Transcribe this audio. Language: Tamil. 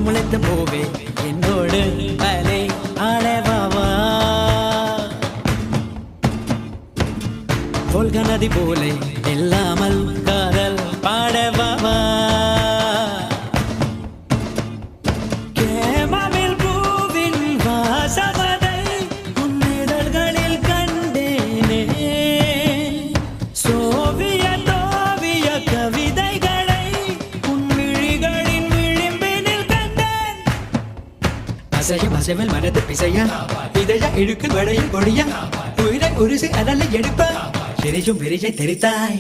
முளைத்த பூவே என்னோடு அலை ஆளவாவா போல்க நதி போலே இல்லாமல் காதல் பாடவாவா கேமாவில் பூவின் வாசவதை உன்னிதழ்களில் கண்டேனே சோவியத் ஓவிய கவிதைகளை உன் விழிகளின் விளிம்பினில் கண்டேன் அசையும் அசைவில் மனது பிசைய இதய இழுக்கு வடையில் கொடிய உயிரை உருசி அதனை எடுப்ப சிரிச்சும் விரிசை தெரித்தாய்